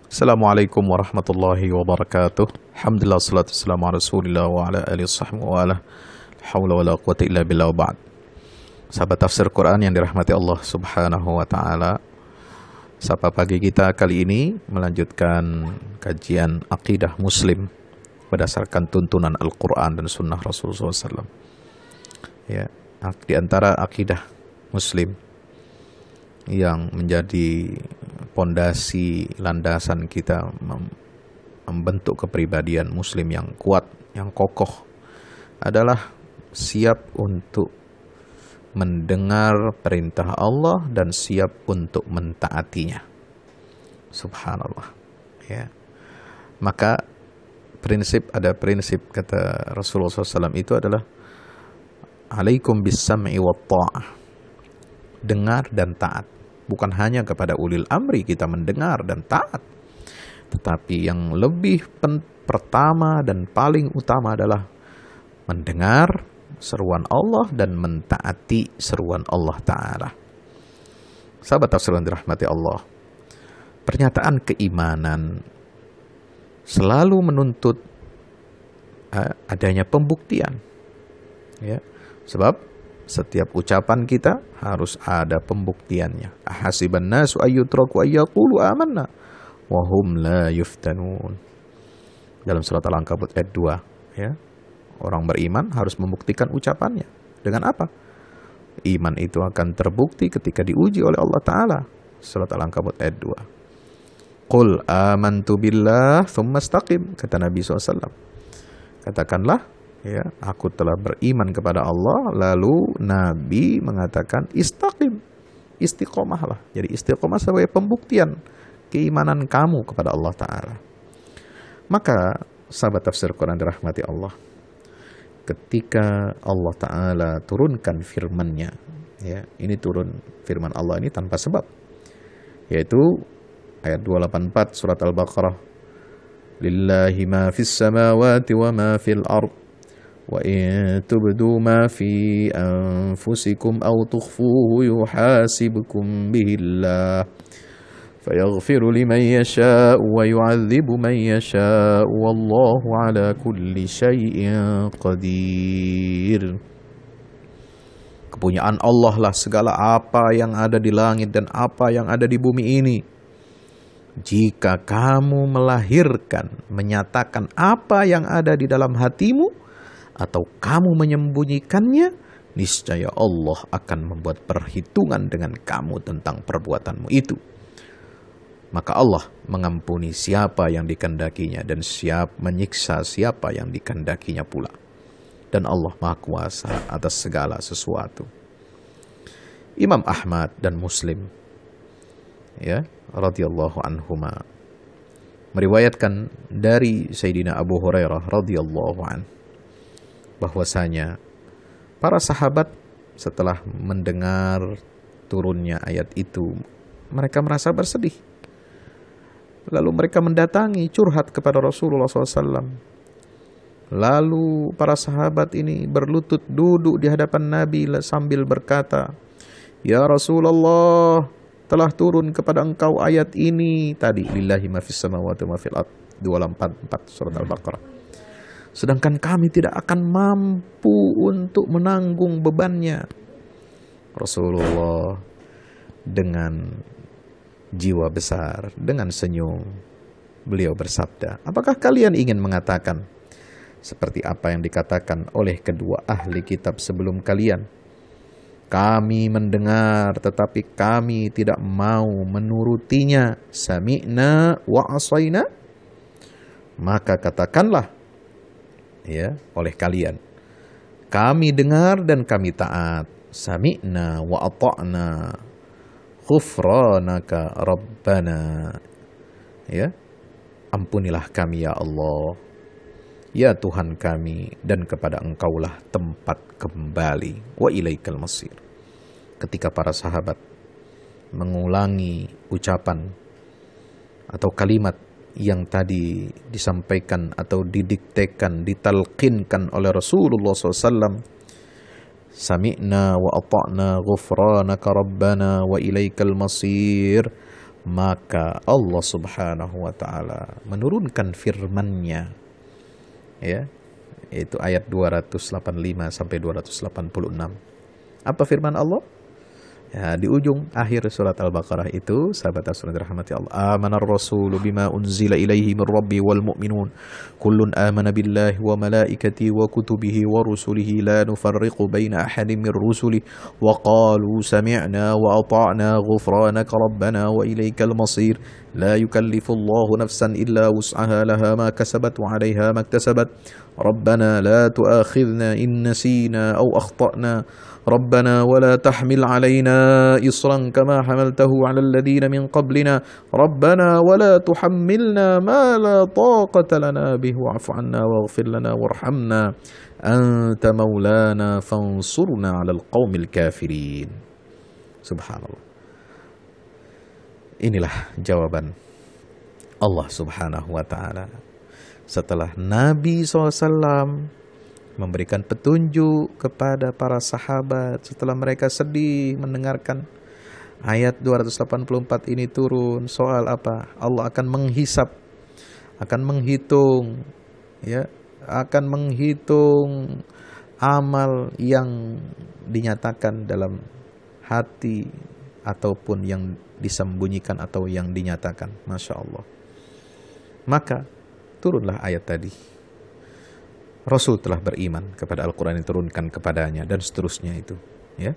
Assalamualaikum warahmatullahi wabarakatuh. Alhamdulillah salatu wassalamu ala Rasulillah wa ala alihi wasahbihi wa ala haula wala quwata illa billah ba'd. Sahabat tafsir Quran yang dirahmati Allah Subhanahu wa taala. Sapa pagi kita kali ini melanjutkan kajian akidah Muslim berdasarkan tuntunan Al-Qur'an dan sunnah Rasulullah SAW. Ya, di antara akidah Muslim yang menjadi pondasi landasan kita membentuk kepribadian Muslim yang kuat, yang kokoh adalah siap untuk mendengar perintah Allah dan siap untuk mentaatinya. Subhanallah. Ya. Maka ada prinsip kata Rasulullah SAW itu adalah alaikum bis sam'i wat ta'ah. Dengar dan taat. Bukan hanya kepada ulil amri kita mendengar dan taat, tetapi yang lebih pertama dan paling utama adalah mendengar seruan Allah dan mentaati seruan Allah Ta'ala. Sahabat tafsir yang dirahmati Allah, pernyataan keimanan selalu menuntut adanya pembuktian. Ya, sebab setiap ucapan kita harus ada pembuktiannya. Ahasiban nasu ayyutraku ayyaqulu amanna wa hum la yuftanun. Dalam surat Al-Ankabut ayat 2, ya. Orang beriman harus membuktikan ucapannya. Dengan apa? Iman itu akan terbukti ketika diuji oleh Allah Ta'ala. Surat Al-Ankabut ayat 2. Qul amantu billah thumma istaqim, kata Nabi SAW. Katakanlah, ya, aku telah beriman kepada Allah, lalu Nabi mengatakan istaqim, istiqomahlah. Jadi istiqomah sebagai pembuktian keimanan kamu kepada Allah Ta'ala. Maka sahabat tafsir Quran dirahmati Allah, ketika Allah Ta'ala turunkan firman-Nya, ya, ini turun firman Allah ini tanpa sebab, yaitu ayat 284 surat Al-Baqarah, lillahi ma fis samawati wa ma fil ard wa in tubdu ma fi anfusikum aw tukhfuhu yuhasibkum bihillah fayaghfiru liman yasha'u wa yu'adzibu man yasha'u wallahu ala kulli syai'in qadir. Kepunyaan Allah lah segala apa yang ada di langit dan apa yang ada di bumi ini. Jika kamu melahirkan, menyatakan apa yang ada di dalam hatimu, atau kamu menyembunyikannya, niscaya Allah akan membuat perhitungan dengan kamu tentang perbuatanmu itu. Maka Allah mengampuni siapa yang dikehendakinya dan siap menyiksa siapa yang dikehendakinya pula. Dan Allah Maha Kuasa atas segala sesuatu. Imam Ahmad dan Muslim, ya, radhiyallahu anhuma, meriwayatkan dari Sayyidina Abu Hurairah radhiyallahu an, bahwasanya para sahabat setelah mendengar turunnya ayat itu, mereka merasa bersedih. Lalu mereka mendatangi curhat kepada Rasulullah SAW. Lalu para sahabat ini berlutut duduk di hadapan Nabi sambil berkata, "Ya Rasulullah, telah turun kepada engkau ayat ini tadi, lillahi ma fis samawati wa ma fil ard, 284 surat Al-Baqarah. Sedangkan kami tidak akan mampu untuk menanggung bebannya." Rasulullah dengan jiwa besar, dengan senyum, beliau bersabda, "Apakah kalian ingin mengatakan seperti apa yang dikatakan oleh kedua ahli kitab sebelum kalian? Kami mendengar tetapi kami tidak mau menurutinya. Sami'na wa asaina." Maka katakanlah, ya, oleh kalian, kami dengar dan kami taat. Sami'na wa ata'na ghufranaka rabbana. Ya, ampunilah kami ya Allah, ya Tuhan kami, dan kepada engkaulah tempat kembali. Wa ilaikal masir. Ketika para sahabat mengulangi ucapan atau kalimat yang tadi disampaikan atau didiktekan, ditalqinkan oleh Rasulullah SAW, sami'na wa ata'na ghufranaka rabbana wa ilaikal masir, Maka Allah Subhanahu wa taala menurunkan firman-Nya, ya, yaitu ayat 285 sampai 286. Apa firman Allah? Ya, di ujung akhir surat Al-Baqarah itu, sahabat Rasul dirahmati Allah, amanar rasulu bima unzila ilaihi min rabbi wal mu'minun kullun amana billahi wa malaikatihi wa kutubihi wa rusulihi la nufarriqu baina ahadin min rusulihi wa qalu sami'na wa ata'na ghufranaka rabbana wa ilaikal masir la yukallifu Allahu nafsan illa wus'aha laha ma kasabat wa 'alaiha ma iktasabat rabbana la tu'akhidhna in nasina aw akhtana ربنا ولا تحمل علينا إصرا كما حملته على الذين من قبلنا ربنا ولا تحملنا ما لا طاقة لنا به واعف عنا واغفر لنا وارحمنا أنت مولانا فانصرنا على القوم الكافرين. Subhanallah. Inilah jawaban Allah Subhanahu wa ta'ala setelah Nabi SAW memberikan petunjuk kepada para sahabat setelah mereka sedih mendengarkan ayat 284 ini turun. Soal apa? Allah akan menghisap, akan menghitung, ya, akan menghitung amal yang dinyatakan dalam hati ataupun yang disembunyikan atau yang dinyatakan. Masya Allah. Maka turunlah ayat tadi. Rasul telah beriman kepada Al-Quran yang diturunkan kepadanya dan seterusnya itu, ya,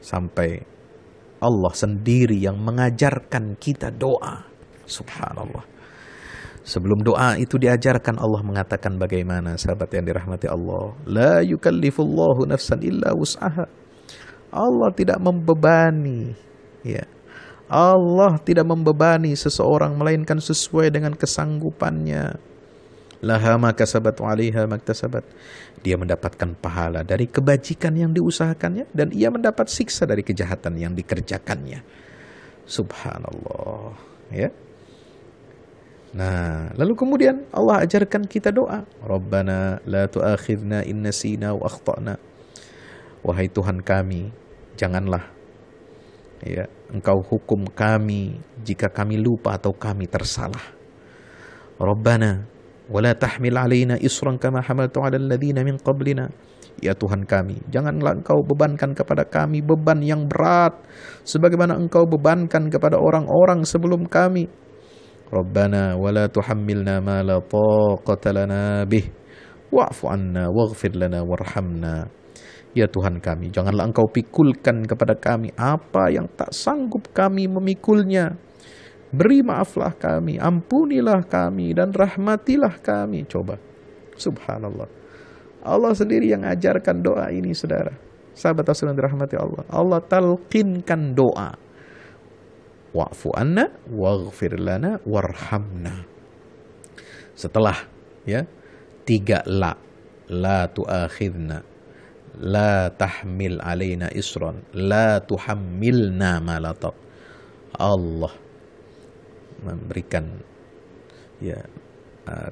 sampai Allah sendiri yang mengajarkan kita doa. Subhanallah. Sebelum doa itu diajarkan, Allah mengatakan bagaimana, sahabat yang dirahmati Allah, la yukallifullahu nafsan illa wus'aha. Allah tidak membebani, ya, Allah tidak membebani seseorang melainkan sesuai dengan kesanggupannya. Laha ma kasabat wa 'alaiha ma iktasabat. Dia mendapatkan pahala dari kebajikan yang diusahakannya dan ia mendapat siksa dari kejahatan yang dikerjakannya. Subhanallah, ya. Nah, lalu kemudian Allah ajarkan kita doa. Rabbana la tu'akhidna in nasina wa akhtana. Wahai Tuhan kami, janganlah, ya, Engkau hukum kami jika kami lupa atau kami tersalah. Rabbana wala tahmil alaina isran kama hamaltu 'alal ladzina min qablina. Ya Tuhan kami, janganlah Engkau bebankan kepada kami beban yang berat sebagaimana Engkau bebankan kepada orang-orang sebelum kami. Rabbana wala tuhammilna ma la taqata lana bih wa'fu 'anna waghfir lana warhamna. Ya Tuhan kami, janganlah Engkau pikulkan kepada kami apa yang tak sanggup kami memikulnya. Beri maaflah kami, ampunilah kami, dan rahmatilah kami. Coba, subhanallah. Allah sendiri yang ajarkan doa ini, saudara. Sahabat Rasul yang dirahmati Allah. Allah talqinkan doa. Wa'fu anna, waghfir lana, warhamna. Setelah, ya, 3 la. La tu'akhidna. La tahmil alaina isran. La tuhammilna malatak. Allah memberikan, ya,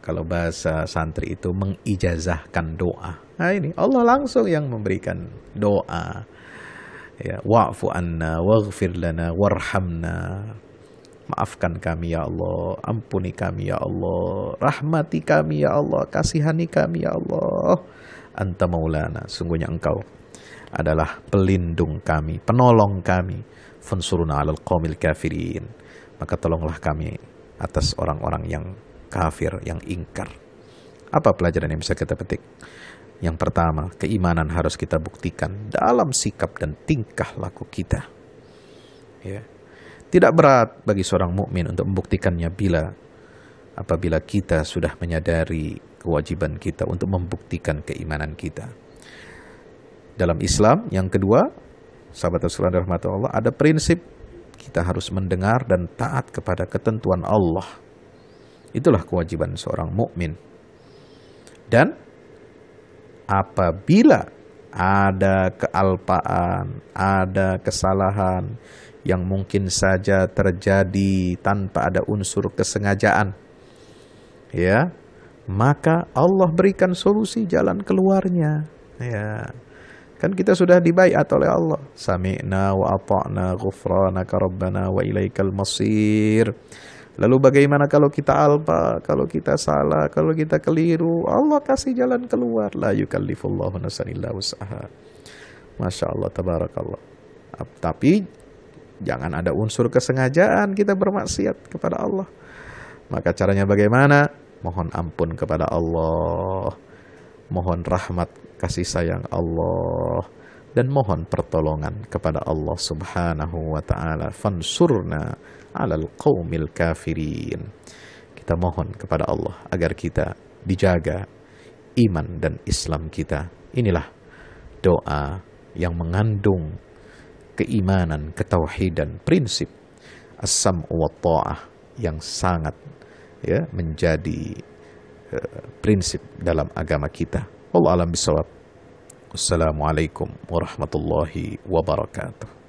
kalau bahasa santri itu mengijazahkan doa. Nah ini Allah langsung yang memberikan doa, ya, wa'fu anna waghfir lana warhamna. Maafkan kami ya Allah, ampuni kami ya Allah, rahmati kami ya Allah, kasihani kami ya Allah. Anta maulana, sungguhnya Engkau adalah pelindung kami, penolong kami. Fansuruna 'alal qaumil kafirin. Maka tolonglah kami atas orang-orang yang kafir, yang ingkar. Apa pelajaran yang bisa kita petik? Yang pertama, keimanan harus kita buktikan dalam sikap dan tingkah laku kita. Ya. Tidak berat bagi seorang mukmin untuk membuktikannya apabila kita sudah menyadari kewajiban kita untuk membuktikan keimanan kita. Dalam Islam, yang kedua, sahabat Rasulullah rahmatullah, ada prinsip kita harus mendengar dan taat kepada ketentuan Allah. Itulah kewajiban seorang mukmin. Dan apabila ada kealpaan, ada kesalahan yang mungkin saja terjadi tanpa ada unsur kesengajaan, ya, maka Allah berikan solusi jalan keluarnya, ya. Kan kita sudah dibaiat oleh Allah. Sami'na wa ata'na ghufranaka rabbana wa ilaikal masir. Lalu bagaimana kalau kita alpa, kalau kita salah, kalau kita keliru? Allah kasih jalan keluar. La yukallifullahu nafsan illa wus'aha. Masya Allah, tabarakallah. Tapi jangan ada unsur kesengajaan kita bermaksiat kepada Allah. Maka caranya bagaimana? Mohon ampun kepada Allah, mohon rahmat kasih sayang Allah, dan mohon pertolongan kepada Allah subhanahu wa ta'ala. Fansurna alal qawmil kafirin. Kita mohon kepada Allah agar kita dijaga iman dan Islam kita. Inilah doa yang mengandung keimanan, ketauhidan, prinsip as-sam'u wa ta'ah yang sangat menjadi prinsip dalam agama kita. Wallahu a'lam bishawab. Wassalamualaikum warahmatullahi wabarakatuh.